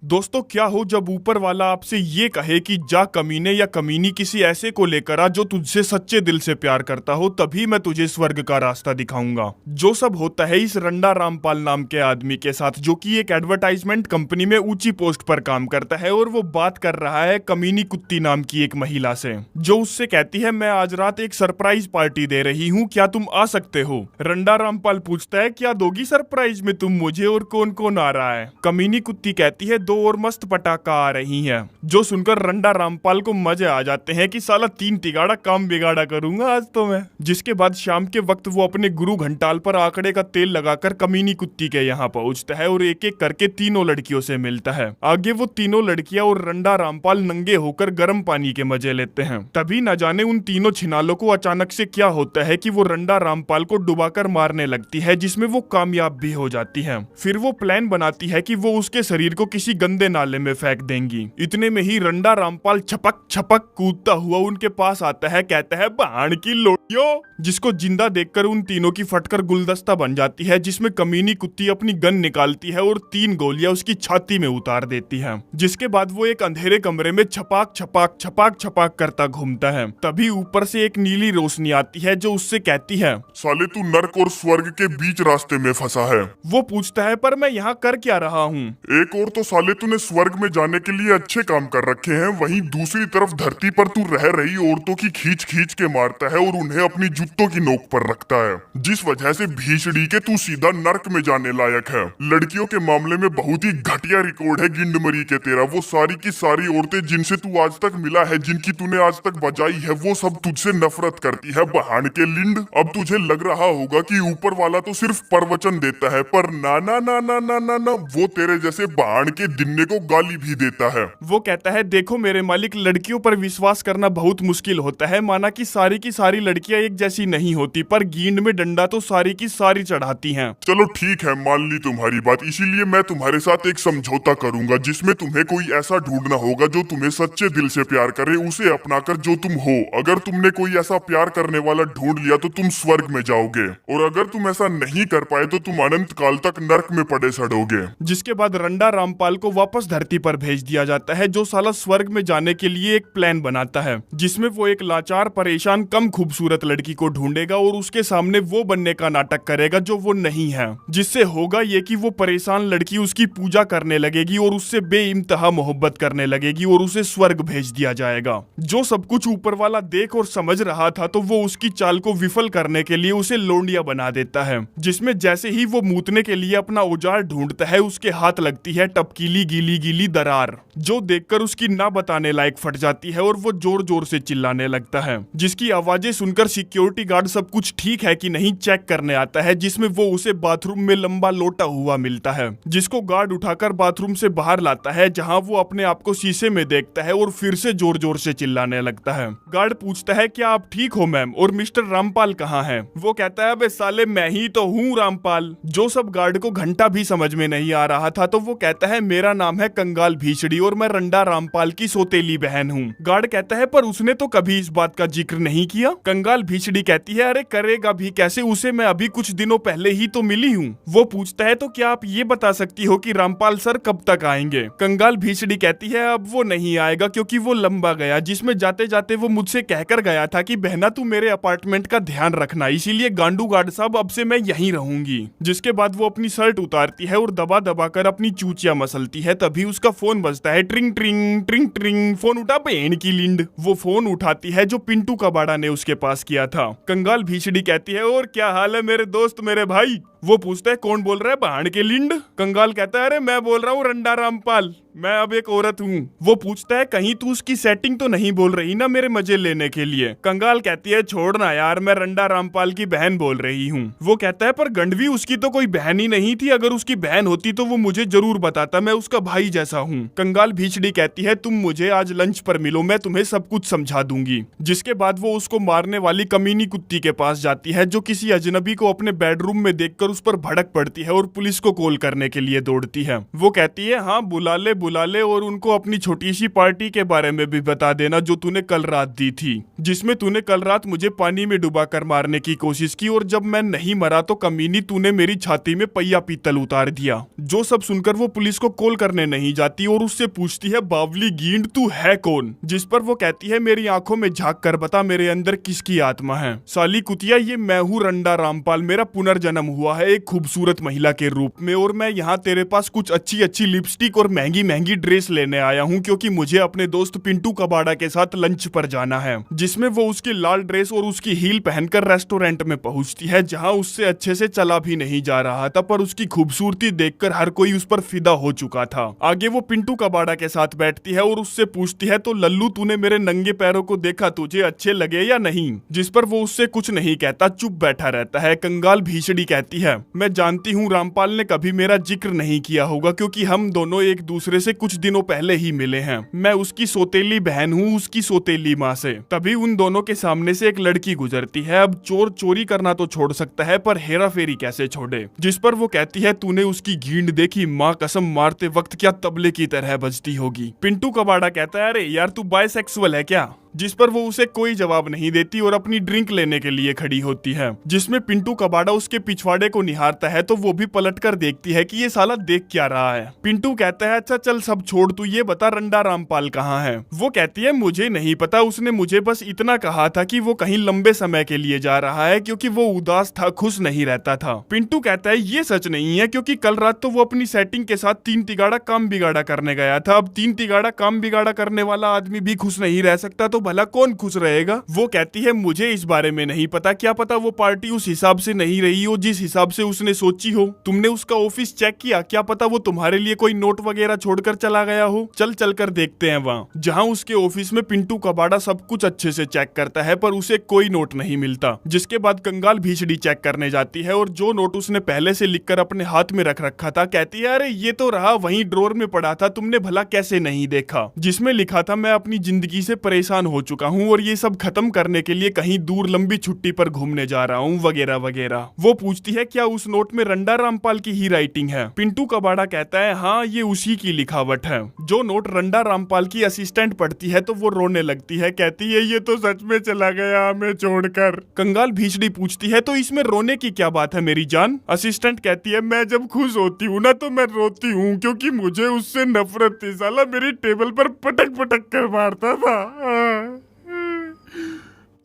दोस्तों क्या हो जब ऊपर वाला आपसे ये कहे कि जा कमीने या कमीनी किसी ऐसे को लेकर आ जो तुझसे सच्चे दिल से प्यार करता हो, तभी मैं तुझे स्वर्ग का रास्ता दिखाऊंगा। जो सब होता है इस रंडा रामपाल नाम के आदमी के साथ, जो कि एक एडवर्टाइजमेंट कंपनी में ऊंची पोस्ट पर काम करता है, और वो बात कर रहा है कमीनी कुत्ती नाम की एक महिला से, जो उससे कहती है मैं आज रात एक सरप्राइज पार्टी दे रही हूँ, क्या तुम आ सकते हो। रंडा रामपाल पूछता है क्या दोगी सरप्राइज में तुम मुझे, और कौन कौन आ रहा है। कमीनी कुत्ती कहती है दो और मस्त पटाखा आ रही हैं। जो सुनकर रंडा रामपाल को मजे आ जाते हैं कि साला तीन तिगाड़ा काम बिगाड़ा करूंगा आज तो मैं। जिसके बाद शाम के वक्त वो अपने गुरु घंटाल पर आंकड़े का तेल लगाकर कमीनी कुत्ती के यहाँ पहुंचता है और एक एक करके तीनों लड़कियों से मिलता है। आगे वो तीनों लड़कियां और रंडा रामपाल नंगे होकर गर्म पानी के मजे लेते हैं। तभी न जाने उन तीनों छिनालों को अचानक से क्या होता है कि वो रंडा रामपाल को डुबाकर मारने लगती है, जिसमें वो कामयाब भी हो जाती है। फिर वो प्लान बनाती है कि वो उसके शरीर को किसी गंदे नाले में फेंक देंगी। इतने में ही रंडा रामपाल छपक छपक कूदता हुआ उनके पास आता है, कहता है बाण की लोटियो, जिसको जिंदा देखकर उन तीनों की फटकर गुलदस्ता बन जाती है, जिसमें कमीनी कुत्ती अपनी गन निकालती है और 3 गोलियां उसकी छाती में उतार देती है। जिसके बाद वो एक अंधेरे कमरे में छपाक छपाक छपाक छपाक करता घूमता है। तभी ऊपर से एक नीली रोशनी आती है जो उससे कहती है साले तू नर्क और स्वर्ग के बीच रास्ते में फंसा है। वो पूछता है पर मैं यहाँ कर क्या रहा हूँ। एक और तो साले तूने स्वर्ग में जाने के लिए अच्छे काम कर रखे हैं, वहीं दूसरी तरफ धरती पर तू रह रही औरतों की खींच खींच के मारता है और उन्हें अपनी जूतों की नोक पर रखता है, जिस वजह से भीषड़ी के तू सीधा नर्क में जाने लायक है। लड़कियों के मामले में बहुत ही घटिया रिकॉर्ड है गिंडमरी के तेरा। वो सारी की सारी औरतें जिनसे तू आज तक मिला है, जिनकी तूने आज तक बजाई है, वो सब तुझसे नफरत करती है बहान के लिंड। अब तुझे लग रहा होगा कि ऊपर वाला तो सिर्फ प्रवचन देता है, पर ना ना ना ना ना ना ना, वो तेरे जैसे बहान के दिन्ने को गाली भी देता है। वो कहता है देखो मेरे मालिक, लड़कियों पर विश्वास करना बहुत मुश्किल होता है। माना कि सारी की सारी लड़कियां एक जैसी नहीं होती, पर गींड में डंडा तो सारी की सारी चढ़ाती हैं। चलो ठीक है, मान ली तुम्हारी बात। इसीलिए मैं तुम्हारे साथ एक समझौता करूंगा, जिसमें तुम्हें कोई ऐसा ढूंढना होगा जो तुम्हें सच्चे दिल से प्यार करे, उसे अपनाकर जो तुम हो। अगर तुमने कोई ऐसा प्यार करने वाला ढूंढ लिया तो तुम स्वर्ग में जाओगे, और अगर तुम ऐसा नहीं कर पाए तो तुम अनंत काल तक नर्क में पड़े सड़ोगे। जिसके बाद रंडा रामपाल को वापस धरती पर भेज दिया जाता है, जो साला स्वर्ग में जाने के लिए एक प्लान बनाता है, जिसमें वो एक लाचार परेशान कम खूबसूरत लड़की को ढूंढेगा और उसके सामने वो बनने का नाटक करेगा जो वो नहीं है। जिससे होगा ये कि वो परेशान लड़की उसकी पूजा करने लगेगी और उससे बेइंतहा मोहब्बत करने लगेगी और उसे स्वर्ग भेज दिया जाएगा। जो सब कुछ ऊपर वाला देख और समझ रहा था, तो वो उसकी चाल को विफल करने के लिए उसे लोंडिया बना देता है, जिसमें जैसे ही वो मूतने के लिए अपना औजार ढूंढता है, उसके हाथ लगती है टपकीली गीली गीली दरार, जो देखकर उसकी ना बताने लायक फट जाती है और वो जोर जोर से चिल्लाने लगता है, जिसकी आवाजें सुनकर सिक्योरिटी गार्ड सब कुछ ठीक है कि नहीं चेक करने आता है, जिसमें वो उसे बाथरूम में लंबा लोटा हुआ मिलता है, जिसको गार्ड उठाकर बाथरूम से बाहर लाता है, जहां वो अपने आप को शीशे में देखता है और फिर से जोर जोर से चिल्लाने लगता है। गार्ड पूछता है क्या आप ठीक हो मैम, और मिस्टर रामपाल कहाँ है। वो कहता है बे साले मैं ही तो हूँ रामपाल। जो सब गार्ड को घंटा भी समझ में नहीं आ रहा था, तो वो कहता है मेरा नाम है कंगाल भीषड़ी और मैं रंडा रामपाल की सोतेली बहन हूँ। गार्ड कहता है पर उसने तो कभी इस बात का जिक्र नहीं किया। कंगाल भीषड़ी कहती है अरे करेगा भी कैसे, उसे मैं अभी कुछ दिनों पहले ही तो मिली हूँ। वो पूछता है तो क्या आप ये बता सकती हो कि रामपाल सर कब तक आएंगे। कंगाल भीषड़ी कहती है अब वो नहीं आएगा क्योंकि वो लंबा गया, जिसमें जाते जाते वो मुझसे कहकर गया था कि बहना तू मेरे अपार्टमेंट का ध्यान रखना, इसीलिए गांडू गार्ड साहब अब से मैं यहीं रहूंगी। जिसके बाद वो अपनी शर्ट उतारती है और दबा दबा कर अपनी चूचियां मसलती है। तभी उसका फोन बजता है, ट्रिंग ट्रिंग ट्रिंग ट्रिंग। फोन उठा बहन की लिंड। वो फोन उठाती है जो पिंटू कबाड़ा ने उसके पास किया था। कंगाल भीषड़ी कहती है और क्या हाल है मेरे दोस्त मेरे भाई। वो पूछता है कौन बोल रहा है बहान के लिंड। कंगाल कहता है अरे मैं बोल रहा हूँ रंडा रामपाल, मैं अब एक औरत हूँ। वो पूछता है कहीं तू उसकी सेटिंग तो नहीं बोल रही ना मेरे मजे लेने के लिए। कंगाल कहती है छोड़ना यार, मैं रंडा रामपाल की बहन बोल रही हूँ। वो कहता है पर गंडवी उसकी तो कोई बहन ही नहीं थी, अगर उसकी बहन होती तो वो मुझे जरूर बताता, मैं उसका भाई जैसा हूँ। कंगाल भीषड़ी कहती है तुम मुझे आज लंच पर मिलो, मैं तुम्हें सब कुछ समझा दूंगी। जिसके बाद वो उसको मारने वाली कमीनी कुत्ती के पास जाती है, जो किसी अजनबी को अपने बेडरूम में देखकर उस पर भड़क पड़ती है और पुलिस को कॉल करने के लिए दौड़ती है। वो कहती है हाँ बुला ले बुला ले और उनको अपनी छोटी सी पार्टी के बारे में भी बता देना जो तूने कल रात दी थी, जिसमें तूने कल रात मुझे पानी में डुबा कर मारने की कोशिश की और जब मैं नहीं मरा तो कमीनी तूने मेरी छाती में पहिया पीतल उतार दिया। जो सब सुनकर वो पुलिस को कॉल करने नहीं जाती और उससे पूछती है बावली गींड तू है कौन, जिस पर वो कहती है मेरी आंखों में झांक कर बता मेरे अंदर किसकी आत्मा है। साली कुतिया ये मैं हूँ रंडा रामपाल, मेरा पुनर्जन्म हुआ है एक खूबसूरत महिला के रूप में और मैं यहाँ तेरे पास कुछ अच्छी अच्छी लिपस्टिक और महंगी महंगी ड्रेस लेने आया हूँ क्योंकि मुझे अपने दोस्त पिंटू कबाड़ा के साथ लंच पर जाना है। जिसमें वो उसकी लाल ड्रेस और उसकी हील पहनकर रेस्टोरेंट में पहुंचती है जहां उससे अच्छे से चला भी नहीं जा रहा था, पर उसकी खूबसूरती देखकर हर कोई उस पर फिदा हो चुका था। आगे वो पिंटू कबाड़ा के साथ बैठती है और उससे पूछती है तो लल्लू तूने मेरे नंगे पैरों को देखा, तुझे अच्छे लगे या नहीं, जिस पर वो उससे कुछ नहीं कहता, चुप बैठा रहता है। कंगाल भीषड़ी कहती है मैं जानती हूँ रामपाल ने कभी मेरा जिक्र नहीं किया होगा क्योंकि हम दोनों एक दूसरे से कुछ दिनों पहले ही मिले हैं। मैं उसकी सौतेली बहन हूँ उसकी सौतेली माँ से। तभी उन दोनों के सामने से एक लड़की गुजरती है। अब चोर चोरी करना तो छोड़ सकता है पर हेरा फेरी कैसे छोड़े, जिस पर वो कहती है तूने उसकी गींड देखी, माँ कसम मारते वक्त क्या तबले की तरह बजती होगी। पिंटू कबाड़ा कहता है अरे यार तू बायसेक्सुअल है क्या, जिस पर वो उसे कोई जवाब नहीं देती और अपनी ड्रिंक लेने के लिए खड़ी होती है। जिसमें पिंटू कबाड़ा उसके पिछवाड़े को निहारता है तो वो भी पलटकर देखती है कि ये साला देख क्या रहा है। पिंटू कहता है अच्छा चल सब छोड़, तू ये बता रंडा रामपाल कहाँ है। वो कहती है मुझे नहीं पता, उसने मुझे बस इतना कहा था कि वो कहीं लंबे समय के लिए जा रहा है क्योंकि वो उदास था, खुश नहीं रहता था। पिंटू कहता है ये सच नहीं है क्योंकि कल रात तो वो अपनी सेटिंग के साथ 3 तिगाड़ा काम बिगाड़ा करने गया था। अब 3 तिगाड़ा काम बिगाड़ा करने वाला आदमी भी खुश नहीं रह सकता तो भला कौन खुश रहेगा। वो कहती है मुझे इस बारे में नहीं पता, क्या पता वो पार्टी उस हिसाब से नहीं रही हो जिस हिसाब से उसने सोची हो। तुमने उसका ऑफिस चेक किया, क्या पता वो तुम्हारे लिए कोई नोट वगैरह छोड़कर चला गया हो। चल चल कर देखते हैं वहाँ। जहाँ उसके ऑफिस में पिंटू कबाड़ा सब कुछ अच्छे से चेक करता है पर उसे कोई नोट नहीं मिलता। जिसके बाद कंगाल भीषड़ी चेक करने जाती है और जो नोट उसने पहले से लिखकर अपने हाथ में रख रखा था कहती है अरे ये तो रहा वहीं ड्रॉर में पड़ा था, तुमने भला कैसे नहीं देखा। जिसमें लिखा था मैं अपनी जिंदगी से परेशान हो चुका हूँ और ये सब खत्म करने के लिए कहीं दूर लंबी छुट्टी पर घूमने जा रहा हूँ वगैरह वगैरह। वो पूछती है क्या उस नोट में रंडा रामपाल की ही राइटिंग है। पिंटू कबाड़ा कहता है हाँ ये उसी की लिखावट है। जो नोट रंडा रामपाल की असिस्टेंट पढ़ती है तो वो रोने लगती है, कहती है ये तो सच में चला गया हमें छोड़कर। कंगाल भीषड़ी पूछती है तो इसमें रोने की क्या बात है मेरी जान। असिस्टेंट कहती है मैं जब खुश होती हूँ ना तो मैं रोती हूँ क्योंकि मुझे उससे नफरत थी, साला मेरी टेबल पर पटक पटक कर मारता था।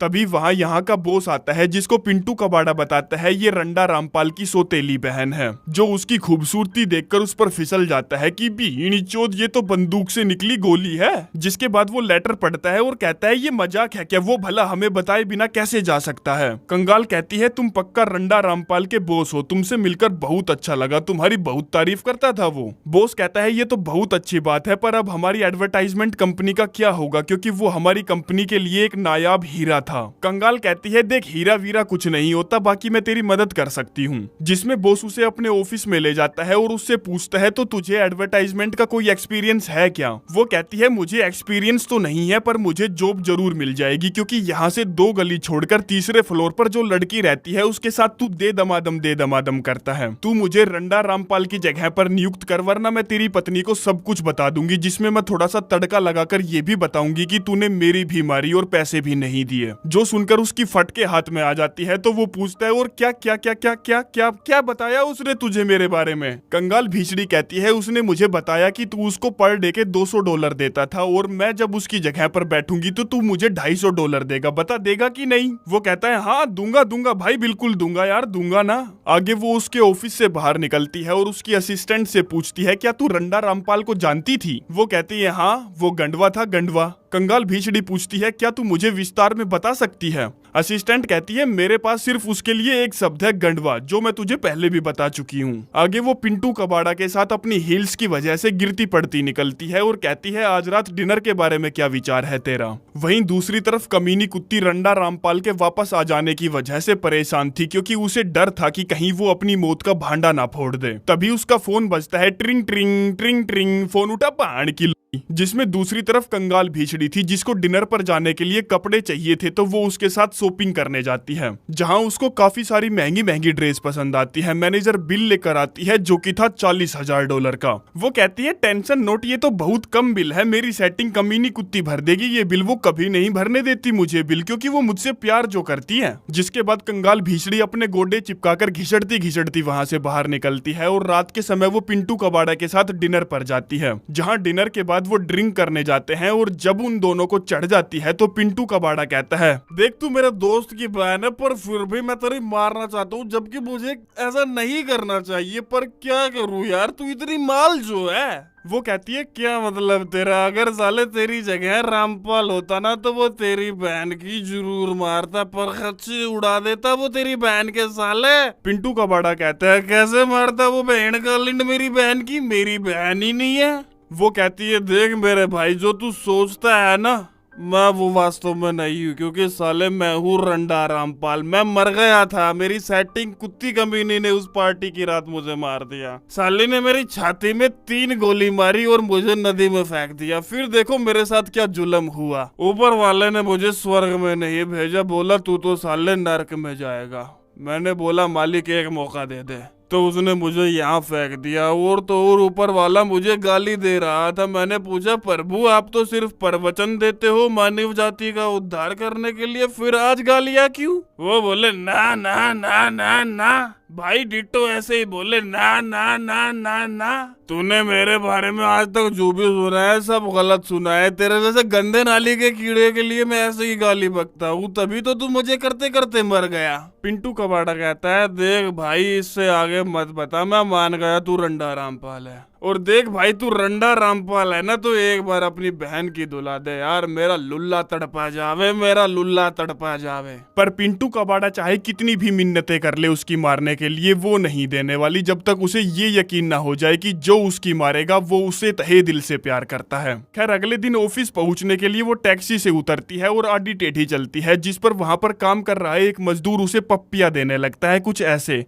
तभी वहाँ यहाँ का बॉस आता है जिसको पिंटू कबाड़ा बताता है ये रंडा रामपाल की सौतेली बहन है, जो उसकी खूबसूरती देखकर उस पर फिसल जाता है कि बीड़ी चोद ये तो बंदूक से निकली गोली है। जिसके बाद वो लेटर पढ़ता है और कहता है ये मजाक है क्या, वो भला हमें बताए बिना कैसे जा सकता है। कंगाल कहती है तुम पक्का रंडा रामपाल के बॉस हो, तुमसे मिलकर बहुत अच्छा लगा, तुम्हारी बहुत तारीफ करता था वो। बॉस कहता है ये तो बहुत अच्छी बात है पर अब हमारी एडवर्टाइजमेंट कंपनी का क्या होगा क्योंकि वो हमारी कंपनी के लिए एक नायाब हीरा था। कंगाल कहती है देख हीरा वीरा कुछ नहीं होता, बाकी मैं तेरी मदद कर सकती हूँ। जिसमें बॉस उसे अपने ऑफिस में ले जाता है और उससे पूछता है तो तुझे एडवर्टाइजमेंट का कोई एक्सपीरियंस है क्या। वो कहती है मुझे एक्सपीरियंस तो नहीं है पर मुझे जॉब जरूर मिल जाएगी क्योंकि यहाँ से 2 गली छोड़कर तीसरे फ्लोर पर जो लड़की रहती है उसके साथ तू दे दमादम करता है। तू मुझे रंडा रामपाल की जगह पर नियुक्त कर वरना मैं तेरी पत्नी को सब कुछ बता दूंगी, जिसमें मैं थोड़ा सा तड़का लगाकर ये भी बताऊंगी कि तूने मेरी भी मारी और पैसे भी नहीं दिए। जो सुनकर उसकी फटके हाथ में आ जाती है तो वो पूछता है और क्या क्या क्या क्या क्या क्या क्या बताया उसने तुझे मेरे बारे में। कंगाल भीषड़ी कहती है उसने मुझे बताया कि तू उसको पर डे के $200 देता था और मैं जब उसकी जगह पर बैठूंगी तो तू मुझे $250 देगा, बता देगा कि नहीं। वो कहता है हाँ दूंगा भाई बिल्कुल दूंगा यार, दूंगा ना। आगे वो उसके ऑफिस से बाहर निकलती है और उसकी असिस्टेंट से पूछती है क्या तू रंडा रामपाल को जानती थी। वो कहती है हाँ वो गंडवा था गंडवा। कंगाल भीषड़ी पूछती है क्या तू मुझे विस्तार में बता सकती है। असिस्टेंट कहती है मेरे पास सिर्फ उसके लिए एक शब्द है गंडवा, जो मैं तुझे पहले भी बता चुकी हूँ। आगे वो पिंटू कबाड़ा के साथ अपनी हील्स की वजह से गिरती पड़ती निकलती है और कहती है आज रात डिनर के बारे में क्या विचार है तेरा। वहीं दूसरी तरफ कमीनी कुत्ती रंडा रामपाल के वापस आ जाने की वजह से परेशान थी क्योंकि उसे डर था कि कहीं वो अपनी मौत का भांडा ना फोड़ दे। तभी उसका फोन बजता है, ट्रिंग ट्रिंग ट्रिंग ट्रिंग। फोन उठा बाण की जिसमें दूसरी तरफ कंगाल भीषड़ी थी जिसको डिनर पर जाने के लिए कपड़े चाहिए थे, तो वो उसके साथ शॉपिंग करने जाती है जहां उसको काफी सारी महंगी महंगी ड्रेस पसंद आती है। मैनेजर बिल लेकर आती है जो कि था $40,000 का। वो कहती है टेंशन नोट, ये तो बहुत कम बिल है, मेरी सेटिंग कमीनी कुत्ती भर देगी ये बिल। वो कभी नहीं भरने देती मुझे बिल क्योंकि वो मुझसे प्यार जो करती है। जिसके बाद कंगाल भीषड़ी अपने गोडे चिपकाकर घिसड़ती घिसड़ती वहां से बाहर निकलती है और रात के समय वो पिंटू कबाड़ा के साथ डिनर पर जाती है जहां डिनर के बाद वो ड्रिंक करने जाते हैं। और जब उन दोनों को चढ़ जाती है तो पिंटू कबाड़ा कहता है, देख तू मेरे दोस्त की बहन है पर फिर भी मैं तेरी मारना चाहता हूँ, जबकि मुझे ऐसा नहीं करना चाहिए, पर क्या करूँ यार, तू इतनी माल जो है। वो कहती है क्या मतलब तेरा, अगर साले तेरी जगह रामपाल होता ना तो वो तेरी बहन की जरूर मारता, पर खच्ची उड़ा देता वो तेरी बहन के साले। पिंटू कबाड़ा कहता है कैसे मारता वो बहन का लिंड मेरी बहन की, मेरी बहन ही नहीं है। वो कहती है देख मेरे भाई, जो तू सोचता है ना मैं वो वास्तव में नहीं हूँ, क्योंकि साले मैं हूँ रंडा रामपाल, मैं मर गया था, मेरी सेटिंग कुत्ती कमीनी ने उस पार्टी की रात मुझे मार दिया। साले ने मेरी छाती में 3 गोली मारी और मुझे नदी में फेंक दिया। फिर देखो मेरे साथ क्या जुल्म हुआ, ऊपर वाले ने मुझे स्वर्ग में नहीं भेजा, बोला तू तो साले नरक में जाएगा। मैंने बोला मालिक एक मौका दे दे, तो उसने मुझे यहाँ फेंक दिया। और तो और ऊपर वाला मुझे गाली दे रहा था। मैंने पूछा प्रभु आप तो सिर्फ प्रवचन देते हो मानव जाति का उद्धार करने के लिए, फिर आज गालियाँ क्यों? वो बोले ना ना ना ना ना भाई, डिट्टो ऐसे ही बोले ना ना ना ना ना। तूने मेरे बारे में आज तक जो भी सुना है सब गलत सुना है, तेरे जैसे गंदे नाली के कीड़े के लिए मैं ऐसे ही गाली बकता हूँ, तभी तो तू मुझे करते करते मर गया। पिंटू कबाड़ा कहता है देख भाई इससे आगे मत बता, मैं मान गया तू रंडा रामपाल है, और देख भाई तू रंडा रामपाल है ना तो एक बार अपनी बहन की दुला दे यार, मेरा लुल्ला तड़पा जावे, मेरा लुल्ला तड़पा जावे। पर पिंटू कबाड़ा चाहे कितनी भी मिन्नतें कर ले उसकी मारने के लिए, वो नहीं देने वाली जब तक उसे ये यकीन ना हो जाए कि जो उसकी मारेगा वो उसे तहे दिल से प्यार करता है। खैर अगले दिन ऑफिस पहुंचने के लिए वो टैक्सी से उतरती है और आड़ी टेढ़ी चलती है, जिस पर वहां पर काम कर रहा है एक मजदूर उसे पप्पियां देने लगता है कुछ ऐसे।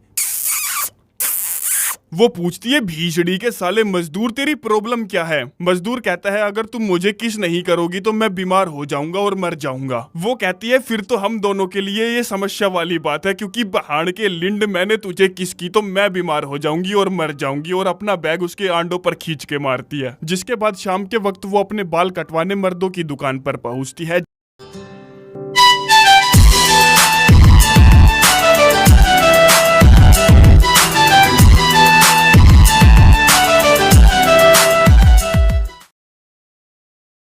वो पूछती है भीषड़ी के साले मजदूर तेरी प्रॉब्लम क्या है? मजदूर कहता है अगर तुम मुझे किस नहीं करोगी तो मैं बीमार हो जाऊंगा और मर जाऊंगा। वो कहती है फिर तो हम दोनों के लिए ये समस्या वाली बात है, क्योंकि बहाड़ के लिंड मैंने तुझे किस की तो मैं बीमार हो जाऊंगी और मर जाऊंगी, और अपना बैग उसके आंडों पर खींच के मारती है। जिसके बाद शाम के वक्त वो अपने बाल कटवाने मर्दों की दुकान पर पहुंचती है।